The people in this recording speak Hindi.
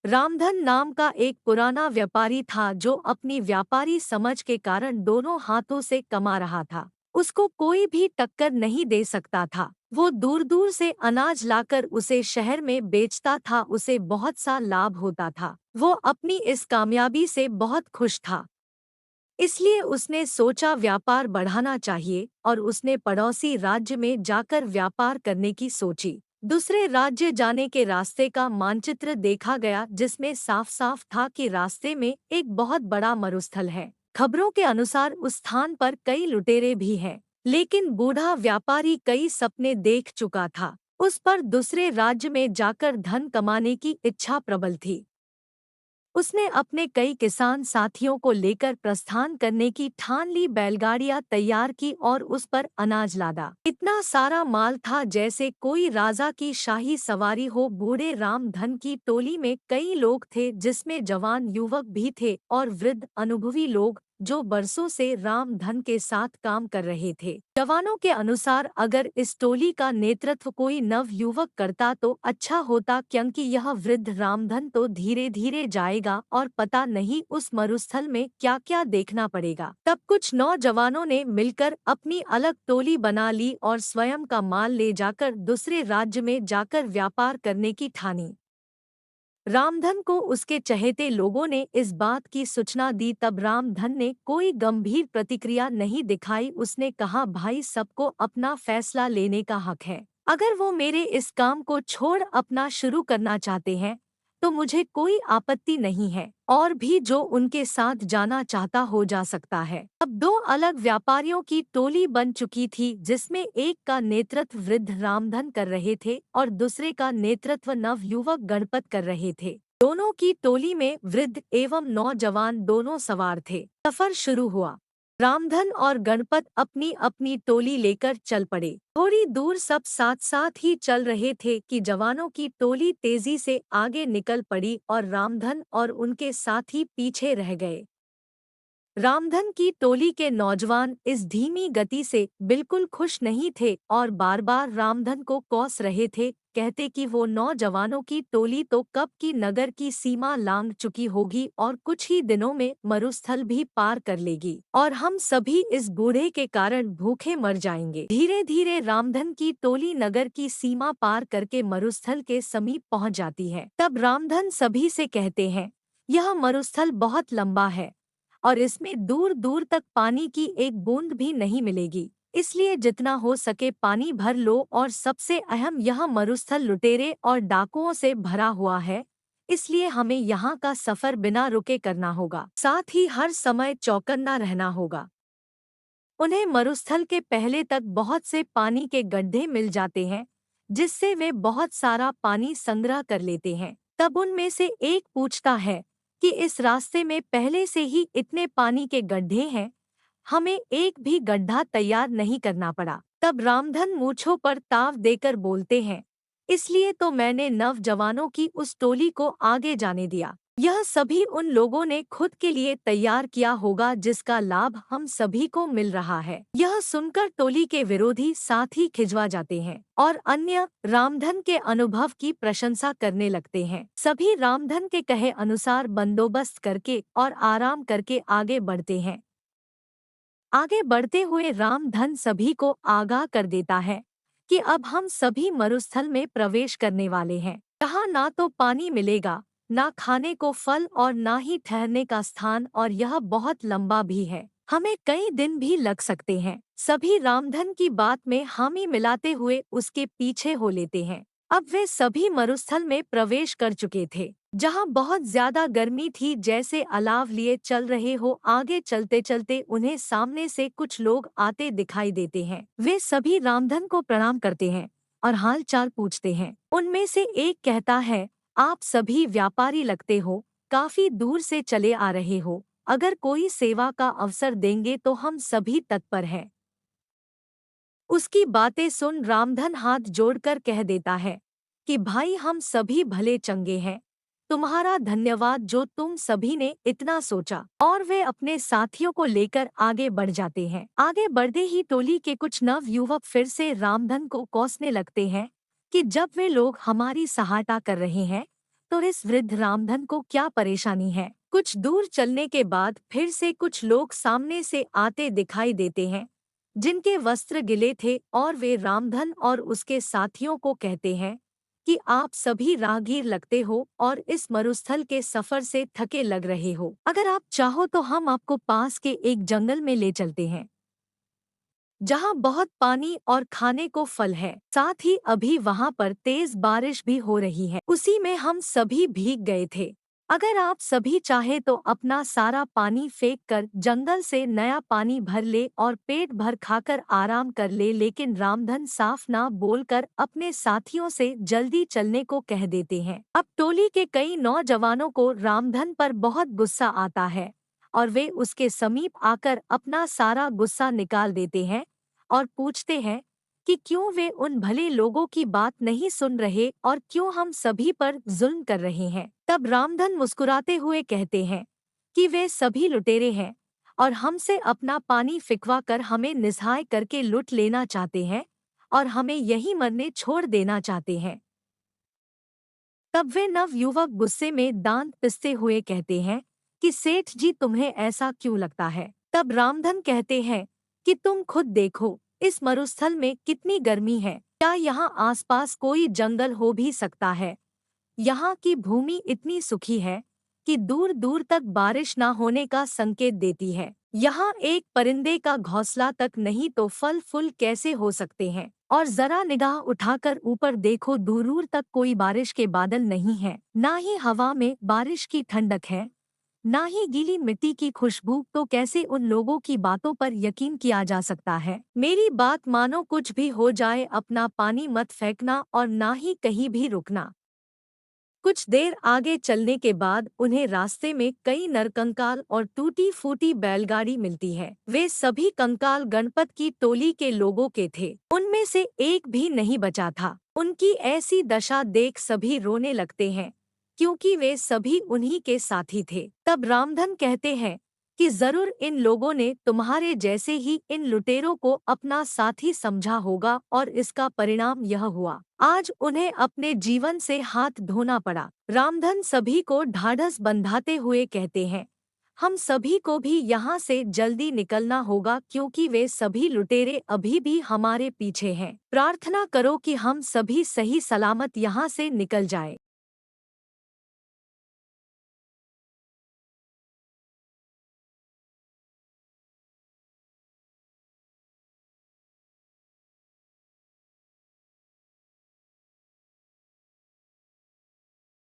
रामधन नाम का एक पुराना व्यापारी था जो अपनी व्यापारी समझ के कारण दोनों हाथों से कमा रहा था। उसको कोई भी टक्कर नहीं दे सकता था। वो दूर दूर से अनाज लाकर उसे शहर में बेचता था, उसे बहुत सा लाभ होता था। वो अपनी इस कामयाबी से बहुत खुश था। इसलिए उसने सोचा व्यापार बढ़ाना चाहिए और उसने पड़ोसी राज्य में जाकर व्यापार करने की सोची। दूसरे राज्य जाने के रास्ते का मानचित्र देखा गया जिसमें साफ साफ था कि रास्ते में एक बहुत बड़ा मरुस्थल है। खबरों के अनुसार उस स्थान पर कई लुटेरे भी हैं, लेकिन बूढ़ा व्यापारी कई सपने देख चुका था। उस पर दूसरे राज्य में जाकर धन कमाने की इच्छा प्रबल थी। उसने अपने कई किसान साथियों को लेकर प्रस्थान करने की ठान ली। बैलगाड़ियां तैयार की और उस पर अनाज लादा। इतना सारा माल था जैसे कोई राजा की शाही सवारी हो। बूढ़े रामधन की टोली में कई लोग थे, जिसमें जवान युवक भी थे और वृद्ध अनुभवी लोग जो बरसों से रामधन के साथ काम कर रहे थे। जवानों के अनुसार अगर इस टोली का नेतृत्व कोई नव युवक करता तो अच्छा होता, क्योंकि यह वृद्ध रामधन तो धीरे धीरे जाएगा और पता नहीं उस मरुस्थल में क्या क्या देखना पड़ेगा। तब कुछ नौजवानों ने मिलकर अपनी अलग टोली बना ली और स्वयं का माल ले जाकर दूसरे राज्य में जाकर व्यापार करने की ठानी। रामधन को उसके चहेते लोगों ने इस बात की सूचना दी। तब रामधन ने कोई गंभीर प्रतिक्रिया नहीं दिखाई। उसने कहा, भाई, सबको अपना फैसला लेने का हक है। अगर वो मेरे इस काम को छोड़ अपना शुरू करना चाहते हैं तो मुझे कोई आपत्ति नहीं है, और भी जो उनके साथ जाना चाहता हो जा सकता है। अब दो अलग व्यापारियों की टोली बन चुकी थी, जिसमें एक का नेतृत्व वृद्ध रामधन कर रहे थे और दूसरे का नेतृत्व नव युवक गणपत कर रहे थे। दोनों की टोली में वृद्ध एवं नौजवान दोनों सवार थे। सफर शुरू हुआ। रामधन और गणपत अपनी अपनी टोली लेकर चल पड़े। थोड़ी दूर सब साथ साथ ही चल रहे थे कि जवानों की टोली तेजी से आगे निकल पड़ी और रामधन और उनके साथी पीछे रह गए। रामधन की टोली के नौजवान इस धीमी गति से बिल्कुल खुश नहीं थे और बार बार रामधन को कोस रहे थे, कहते कि वो नौजवानों की टोली तो कब की नगर की सीमा लांघ चुकी होगी और कुछ ही दिनों में मरुस्थल भी पार कर लेगी और हम सभी इस बूढ़े के कारण भूखे मर जाएंगे। धीरे धीरे रामधन की टोली नगर की सीमा पार करके मरुस्थल के समीप पहुंच जाती है। तब रामधन सभी से कहते हैं, यह मरुस्थल बहुत लंबा है और इसमें दूर दूर तक पानी की एक बूंद भी नहीं मिलेगी, इसलिए जितना हो सके पानी भर लो। और सबसे अहम, यह मरुस्थल लुटेरे और डाकुओं से भरा हुआ है, इसलिए हमें यहाँ का सफर बिना रुके करना होगा। साथ ही हर समय चौकन्ना रहना होगा। उन्हें मरुस्थल के पहले तक बहुत से पानी के गड्ढे मिल जाते हैं, जिससे वे बहुत सारा पानी संग्रह कर लेते हैं। तब उनमें से एक पूछता है कि इस रास्ते में पहले से ही इतने पानी के गड्ढे हैं, हमें एक भी गड्ढा तैयार नहीं करना पड़ा। तब रामधन मूंछों पर ताव देकर बोलते हैं, इसलिए तो मैंने नवजवानों की उस टोली को आगे जाने दिया। यह सभी उन लोगों ने खुद के लिए तैयार किया होगा जिसका लाभ हम सभी को मिल रहा है। यह सुनकर टोली के विरोधी साथी खिंचवा जाते हैं और अन्य रामधन के अनुभव की प्रशंसा करने लगते हैं। सभी रामधन के कहे अनुसार बंदोबस्त करके और आराम करके आगे बढ़ते हैं। आगे बढ़ते हुए रामधन सभी को आगाह कर देता है कि अब हम सभी मरुस्थल में प्रवेश करने वाले हैं। यहाँ ना तो पानी मिलेगा, ना खाने को फल और ना ही ठहरने का स्थान, और यह बहुत लंबा भी है, हमें कई दिन भी लग सकते हैं। सभी रामधन की बात में हामी मिलाते हुए उसके पीछे हो लेते हैं। अब वे सभी मरुस्थल में प्रवेश कर चुके थे, जहाँ बहुत ज्यादा गर्मी थी, जैसे अलाव लिए चल रहे हो। आगे चलते चलते उन्हें सामने से कुछ लोग आते दिखाई देते हैं। वे सभी रामधन को प्रणाम करते हैं और हाल चाल पूछते हैं। उनमें से एक कहता है, आप सभी व्यापारी लगते हो, काफी दूर से चले आ रहे हो, अगर कोई सेवा का अवसर देंगे तो हम सभी तत्पर हैं। उसकी बातें सुन रामधन हाथ जोड़कर कह देता है कि भाई, हम सभी भले चंगे हैं, तुम्हारा धन्यवाद जो तुम सभी ने इतना सोचा। और वे अपने साथियों को लेकर आगे बढ़ जाते हैं। आगे बढ़ते ही टोली के कुछ नव युवक फिर से रामधन को कोसने लगते हैं कि जब वे लोग हमारी सहायता कर रहे हैं तो इस वृद्ध रामधन को क्या परेशानी है। कुछ दूर चलने के बाद फिर से कुछ लोग सामने से आते दिखाई देते हैं, जिनके वस्त्र गिले थे, और वे रामधन और उसके साथियों को कहते हैं कि आप सभी राहगीर लगते हो और इस मरुस्थल के सफर से थके लग रहे हो। अगर आप चाहो तो हम आपको पास के एक जंगल में ले चलते हैं, जहाँ बहुत पानी और खाने को फल है। साथ ही अभी वहाँ पर तेज बारिश भी हो रही है। उसी में हम सभी भीग गए थे। अगर आप सभी चाहे तो अपना सारा पानी फेंक कर जंगल से नया पानी भर ले और पेट भर खाकर आराम कर ले। लेकिन रामधन साफ ना बोलकर अपने साथियों से जल्दी चलने को कह देते हैं। अब टोली के कई नौजवानों को रामधन पर बहुत गुस्सा आता है और वे उसके समीप आकर अपना सारा गुस्सा निकाल देते हैं और पूछते हैं कि क्यों वे उन भले लोगों की बात नहीं सुन रहे और क्यों हम सभी पर जुल्म कर रहे हैं। तब रामधन मुस्कुराते हुए कहते हैं कि वे सभी लुटेरे हैं और हमसे अपना पानी फिकवा कर हमें निस्सहाय करके लूट लेना चाहते हैं और हमें यहीं मरने छोड़ देना चाहते हैं। तब वे नवयुवक गुस्से में दांत पिसते हुए कहते हैं कि सेठ जी, तुम्हें ऐसा क्यों लगता है। तब रामधन कहते हैं कि तुम खुद देखो, इस मरुस्थल में कितनी गर्मी है। क्या यहाँ आसपास कोई जंगल हो भी सकता है। यहाँ की भूमि इतनी सूखी है कि दूर दूर तक बारिश न होने का संकेत देती है। यहाँ एक परिंदे का घोंसला तक नहीं तो फल फूल कैसे हो सकते हैं। और जरा निगाह उठाकर ऊपर देखो, दूर दूर तक कोई बारिश के बादल नहीं है, ना ही हवा में बारिश की ठंडक है, ना ही गीली मिट्टी की खुशबू। तो कैसे उन लोगों की बातों पर यकीन किया जा सकता है। मेरी बात मानो, कुछ भी हो जाए अपना पानी मत फेंकना और ना ही कहीं भी रुकना। कुछ देर आगे चलने के बाद उन्हें रास्ते में कई नरकंकाल और टूटी फूटी बैलगाड़ी मिलती है। वे सभी कंकाल गणपत की टोली के लोगों के थे। उनमें से एक भी नहीं बचा था। उनकी ऐसी दशा देख सभी रोने लगते हैं, क्योंकि वे सभी उन्हीं के साथी थे। तब रामधन कहते हैं कि जरूर इन लोगों ने तुम्हारे जैसे ही इन लुटेरों को अपना साथी समझा होगा और इसका परिणाम यह हुआ। आज उन्हें अपने जीवन से हाथ धोना पड़ा। रामधन सभी को ढाढ़स बंधाते हुए कहते हैं, हम सभी को भी यहाँ से जल्दी निकलना होगा, क्योंकि वे सभी लुटेरे अभी भी हमारे पीछे हैं। प्रार्थना करो कि हम सभी सही सलामत यहाँ से निकल जाए।